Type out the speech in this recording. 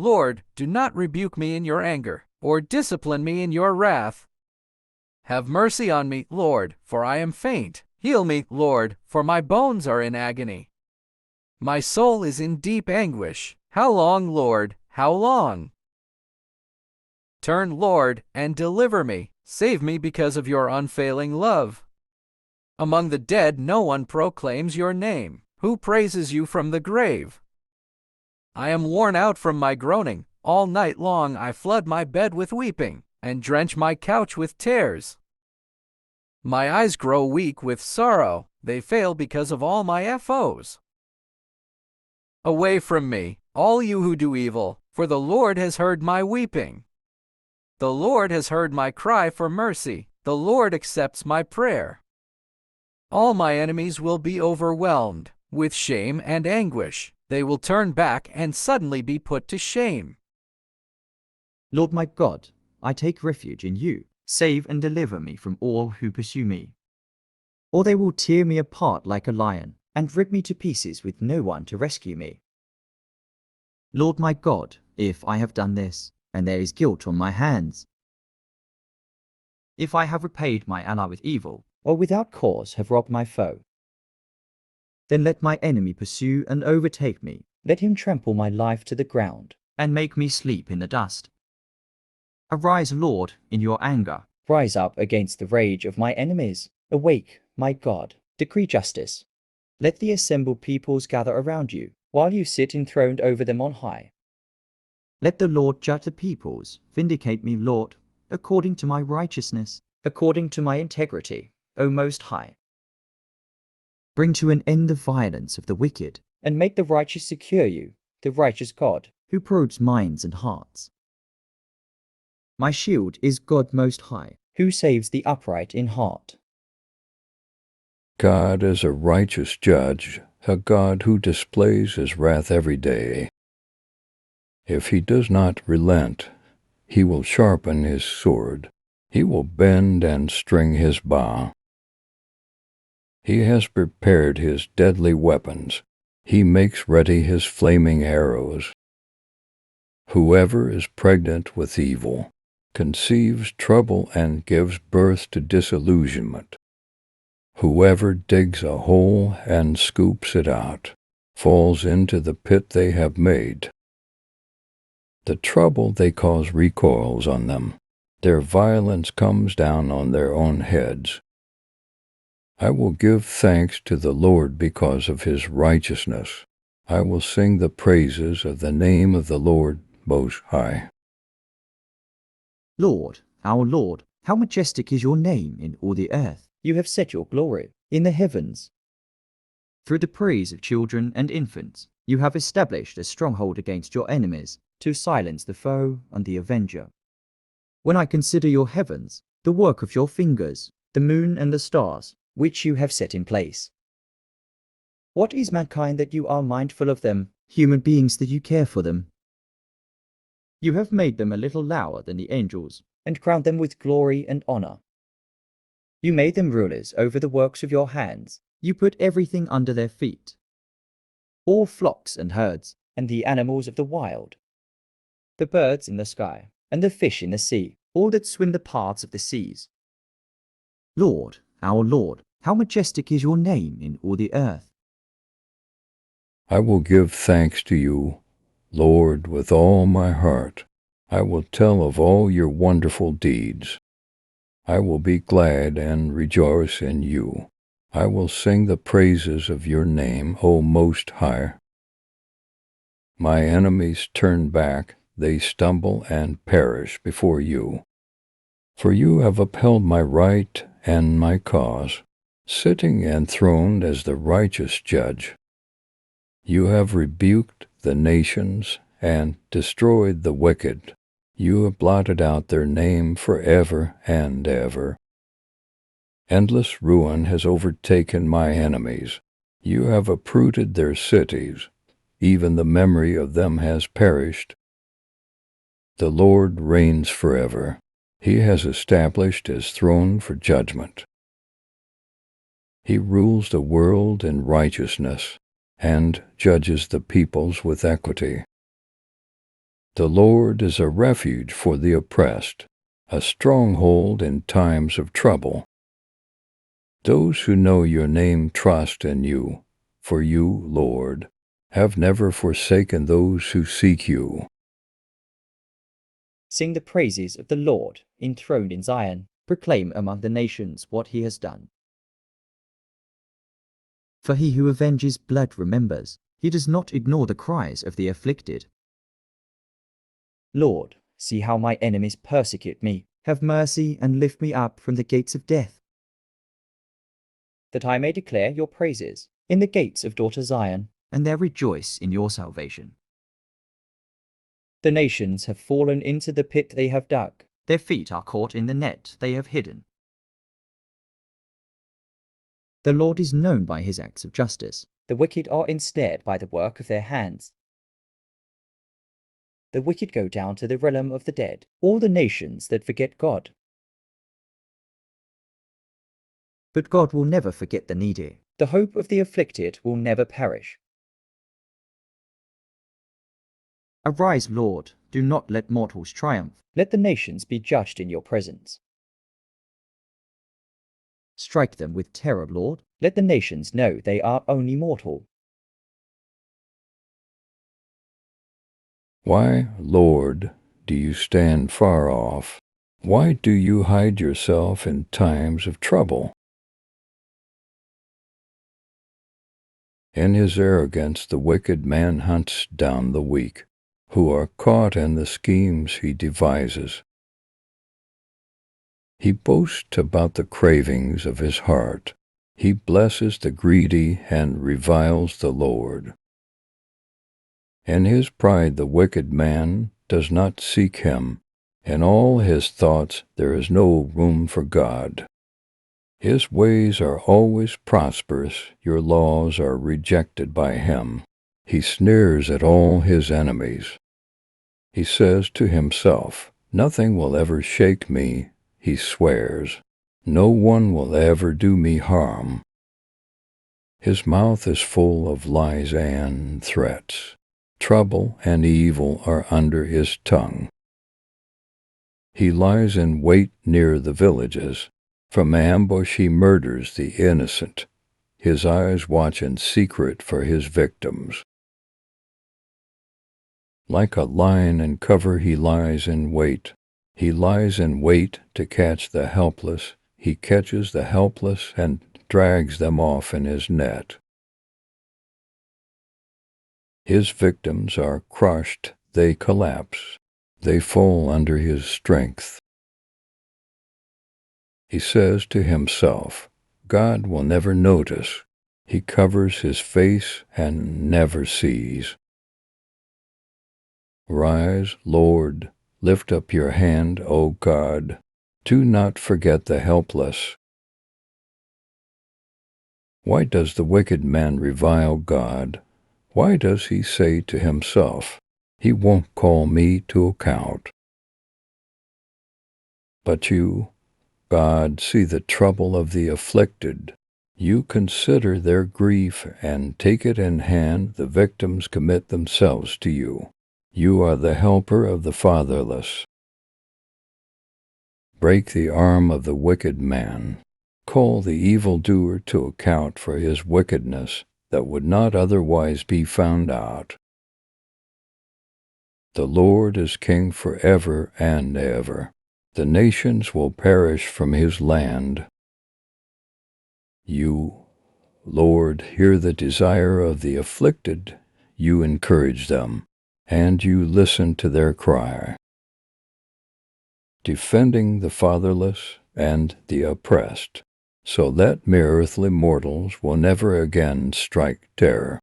Lord, do not rebuke me in your anger, or discipline me in your wrath. Have mercy on me, Lord, for I am faint. Heal me, Lord, for my bones are in agony. My soul is in deep anguish. How long, Lord, how long? Turn, Lord, and deliver me. Save me because of your unfailing love. Among the dead no one proclaims your name. Who praises you from the grave? I am worn out from my groaning. All night long I flood my bed with weeping, and drench my couch with tears. My eyes grow weak with sorrow. They fail because of all my foes. Away from me, all you who do evil, for the Lord has heard my weeping. The Lord has heard my cry for mercy. The Lord accepts my prayer. All my enemies will be overwhelmed with shame and anguish. They will turn back and suddenly be put to shame. Lord my God, I take refuge in you. Save and deliver me from all who pursue me. Or they will tear me apart like a lion, and rip me to pieces with no one to rescue me. Lord my God, if I have done this, and there is guilt on my hands, if I have repaid my ally with evil, or without cause have robbed my foe, then let my enemy pursue and overtake me. Let him trample my life to the ground, and make me sleep in the dust. Arise, Lord, in your anger. Rise up against the rage of my enemies. Awake, my God, decree justice. Let the assembled peoples gather around you, while you sit enthroned over them on high. Let the Lord judge the peoples. Vindicate me, Lord, according to my righteousness, according to my integrity, O Most High. Bring to an end the violence of the wicked, and make the righteous secure you, the righteous God, who probes minds and hearts. My shield is God Most High, who saves the upright in heart. God is a righteous judge, a God who displays his wrath every day. If he does not relent, he will sharpen his sword. He will bend and string his bow. He has prepared his deadly weapons. He makes ready his flaming arrows. Whoever is pregnant with evil conceives trouble and gives birth to disillusionment. Whoever digs a hole and scoops it out falls into the pit they have made. The trouble they cause recoils on them. Their violence comes down on their own heads. I will give thanks to the Lord because of his righteousness. I will sing the praises of the name of the Lord Most High. Lord, our Lord, how majestic is your name in all the earth. You have set your glory in the heavens. Through the praise of children and infants, you have established a stronghold against your enemies, to silence the foe and the avenger. When I consider your heavens, the work of your fingers, the moon and the stars, which you have set in place. What is mankind that you are mindful of them, human beings that you care for them? You have made them a little lower than the angels, and crowned them with glory and honor. You made them rulers over the works of your hands. You put everything under their feet, all flocks and herds, and the animals of the wild, the birds in the sky, and the fish in the sea, all that swim the paths of the seas. Lord, our Lord, how majestic is your name in all the earth. I will give thanks to you, Lord, with all my heart. I will tell of all your wonderful deeds. I will be glad and rejoice in you. I will sing the praises of your name, O Most High. My enemies turn back, they stumble and perish before you. For you have upheld my right and my cause, sitting enthroned as the righteous judge. You have rebuked the nations and destroyed the wicked. You have blotted out their name forever and ever. Endless ruin has overtaken my enemies. You have uprooted their cities. Even the memory of them has perished. The Lord reigns forever. He has established his throne for judgment. He rules the world in righteousness and judges the peoples with equity. The Lord is a refuge for the oppressed, a stronghold in times of trouble. Those who know your name trust in you, for you, Lord, have never forsaken those who seek you. Sing the praises of the Lord, enthroned in Zion. Proclaim among the nations what he has done. For he who avenges blood remembers. He does not ignore the cries of the afflicted. Lord, see how my enemies persecute me. Have mercy and lift me up from the gates of death, that I may declare your praises in the gates of daughter Zion, and there rejoice in your salvation. The nations have fallen into the pit they have dug. Their feet are caught in the net they have hidden. The Lord is known by his acts of justice. The wicked are ensnared by the work of their hands. The wicked go down to the realm of the dead, all the nations that forget God. But God will never forget the needy. The hope of the afflicted will never perish. Arise, Lord, do not let mortals triumph. Let the nations be judged in your presence. Strike them with terror, Lord. Let the nations know they are only mortal. Why, Lord, do you stand far off? Why do you hide yourself in times of trouble? In his arrogance the wicked man hunts down the weak, who are caught in the schemes he devises. He boasts about the cravings of his heart. He blesses the greedy and reviles the Lord. In his pride the wicked man does not seek him. In all his thoughts there is no room for God. His ways are always prosperous, your laws are rejected by him. He sneers at all his enemies. He says to himself, nothing will ever shake me. He swears, no one will ever do me harm. His mouth is full of lies and threats. Trouble and evil are under his tongue. He lies in wait near the villages. From ambush he murders the innocent. His eyes watch in secret for his victims. Like a lion in cover he lies in wait. He lies in wait to catch the helpless. He catches the helpless and drags them off in his net. His victims are crushed, they collapse. They fall under his strength. He says to himself, God will never notice. He covers his face and never sees. Rise, Lord, lift up your hand, O God. Do not forget the helpless. Why does the wicked man revile God? Why does he say to himself, he won't call me to account? But you, God, see the trouble of the afflicted. You consider their grief and take it in hand. The victims commit themselves to you. You are the helper of the fatherless. Break the arm of the wicked man. Call the evildoer to account for his wickedness that would not otherwise be found out. The Lord is king forever and ever. The nations will perish from his land. You, Lord, hear the desire of the afflicted. You encourage them, and you listen to their cry. Defending the fatherless and the oppressed, so that mere earthly mortals will never again strike terror.